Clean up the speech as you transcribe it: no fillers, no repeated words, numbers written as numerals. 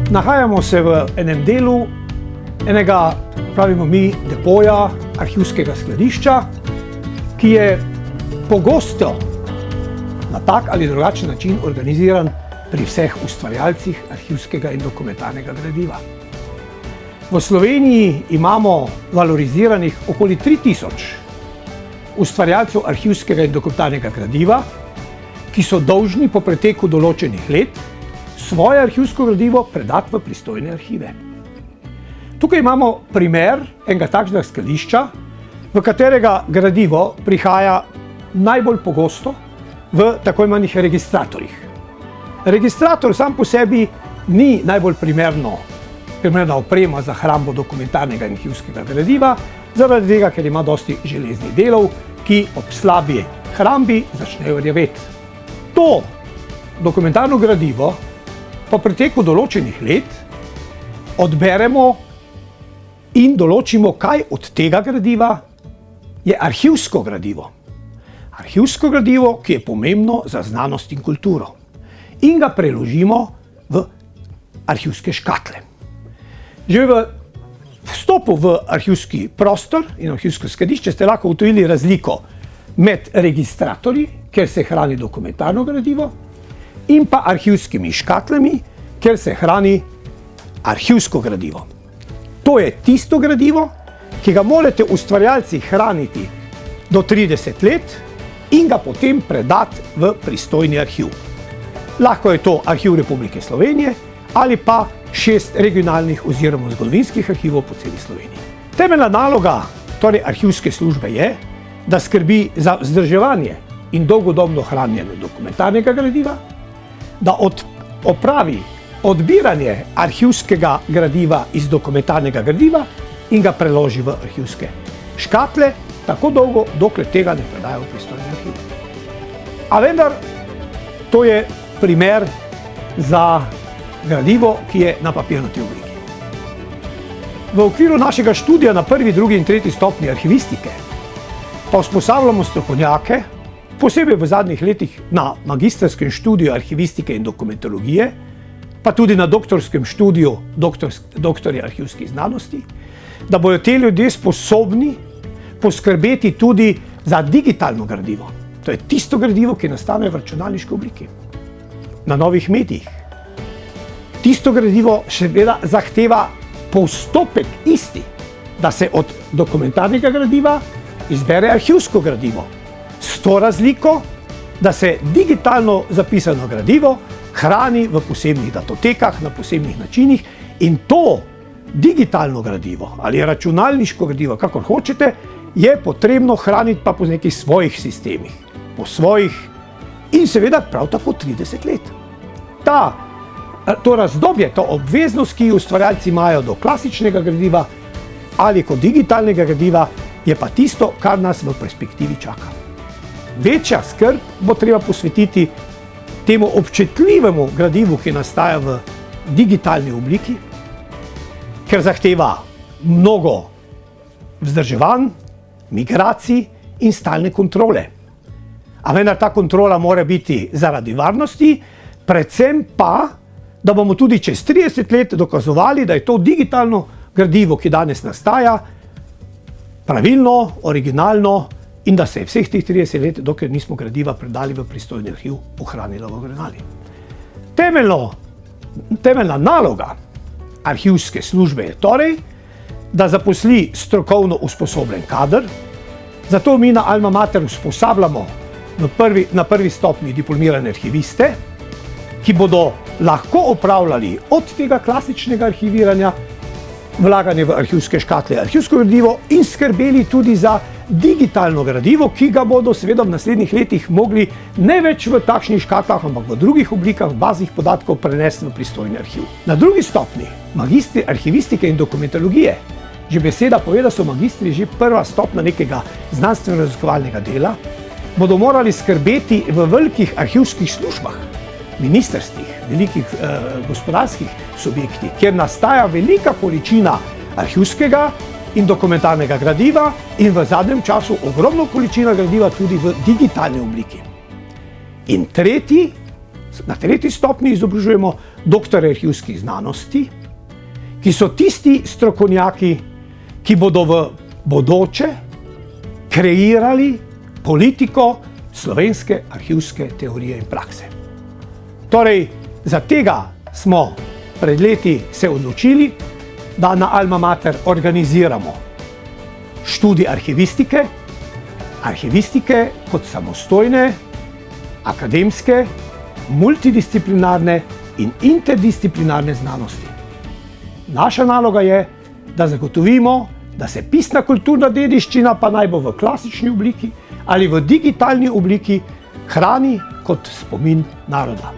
Nahajamo se v enem delu enega, pravimo mi, depoja, arhivskega skladišča, ki je pogosto na tak ali drugačen način organiziran pri vseh ustvarjalcih arhivskega in dokumentarnega gradiva. V Sloveniji imamo valoriziranih okoli 3000 ustvarjalcev arhivskega in dokumentarnega gradiva, ki so dolžni po preteku določenih let svoje arhivsko gradivo predati v pristojne arhive. Tukaj imamo primer enega takšnega skladišča, v katerega gradivo prihaja najbolj pogosto v tako imenih registratorjih. Registrator sam po sebi ni najbolj primerna oprema za hrambo dokumentarnega in arhivskega gradiva, zaradi tega, ker ima dosti železnih delov, ki ob slabi hrambi začnejo rjaveti. To dokumentarno gradivo po preteku določenih let odberemo in določimo, kaj od tega gradiva je arhivsko gradivo. Arhivsko gradivo, ki je pomembno za znanost in kulturo. In ga preložimo v arhivske škatle. Že v vstopu v arhivski prostor in arhivsko skladišče ste lahko ugotovili razliko med registratorji, kjer se hrani dokumentarno gradivo, in pa arhivskimi škatlami, kjer se hrani arhivsko gradivo. To je tisto gradivo, ki ga morate ustvarjalci hraniti do 30 let in ga potem predati v pristojni arhiv. Lahko je to Arhiv Republike Slovenije ali pa 6 regionalnih oziroma zgodovinskih arhivov po celi Sloveniji. Temeljna naloga torej arhivske službe je, da skrbi za vzdrževanje in dolgodobno hranjenje dokumentarnega gradiva, da opravi odbiranje arhivskega gradiva iz dokumentarnega gradiva in ga preloži v arhivske škatle, tako dolgo, dokler tega ne predajo v pristojni arhiv. A vendar, to je primer za gradivo, ki je na papirnati obliki. V okviru našega študija na 1., 2. in 3. stopnji arhivistike pa usposabljamo strokovnjake, posebej v zadnjih letih na magistrskem študiju arhivistike in dokumentologije, pa tudi na doktorskem študiju doktorja arhivskih znanosti, da bodo te ljudje sposobni poskrbeti tudi za digitalno gradivo. To je tisto gradivo, ki nastane v računalniški obliki, na novih medijih. Tisto gradivo seveda zahteva postopek isti, da se od dokumentarnega gradiva izbere arhivsko gradivo. S to razliko, da se digitalno zapisano gradivo hrani v posebnih datotekah, na posebnih načinih, in to digitalno gradivo ali računalniško gradivo, kakor hočete, je potrebno hraniti pa po nekih svojih sistemih, po svojih in seveda prav tako 30 let. To razdobje, to obveznost, ki ustvarjalci imajo do klasičnega gradiva ali kot digitalnega gradiva, je pa tisto, kar nas v perspektivi čaka. Večja skrb bo treba posvetiti temu občutljivemu gradivu, ki nastaja v digitalni obliki, ker zahteva mnogo vzdrževanj, migracij in stalne kontrole. A vendar ta kontrola mora biti zaradi varnosti, predvsem pa, da bomo tudi čez 30 let dokazovali, da je to digitalno gradivo, ki danes nastaja, pravilno, originalno in da se je vseh teh 30 let, dokler nismo gradiva predali v pristojni arhiv, ohranilo v originali. Temeljna naloga arhivske službe je torej, da zaposli strokovno usposobljen kader, zato mi na Alma Mater usposabljamo na 1. stopnji diplomirane arhiviste, ki bodo lahko opravljali od tega klasičnega arhiviranja, vlaganje v arhivske škatle, arhivsko gradivo in skrbeli tudi za digitalno gradivo, ki ga bodo seveda v naslednjih letih mogli ne več v takšnih škatlah, ampak v drugih oblikah baznih podatkov prenesti v pristojni arhiv. Na 2. stopnji magistri arhivistike in dokumentologije, že beseda pove, da so magistri že prva stopnja nekega znanstveno-raziskovalnega dela, bodo morali skrbeti v velikih arhivskih službah, ministrstvih, velikih gospodarskih subjektih, kjer nastaja velika količina arhivskega in dokumentarnega gradiva in v zadnjem času ogromno količina gradiva tudi v digitalni obliki. In tretji Na 3. stopnji izobražujemo doktorje arhivskih znanosti, ki so tisti strokovnjaki, ki bodo v bodoče kreirali politiko slovenske arhivske teorije in prakse. Torej, za tega smo pred leti se odločili, da na Alma Mater organiziramo študij arhivistike kot samostojne, akademske, multidisciplinarne in interdisciplinarne znanosti. Naša naloga je, da zagotovimo, da se pisna kulturna dediščina, pa naj bo v klasični obliki ali v digitalni obliki, hrani kot spomin naroda.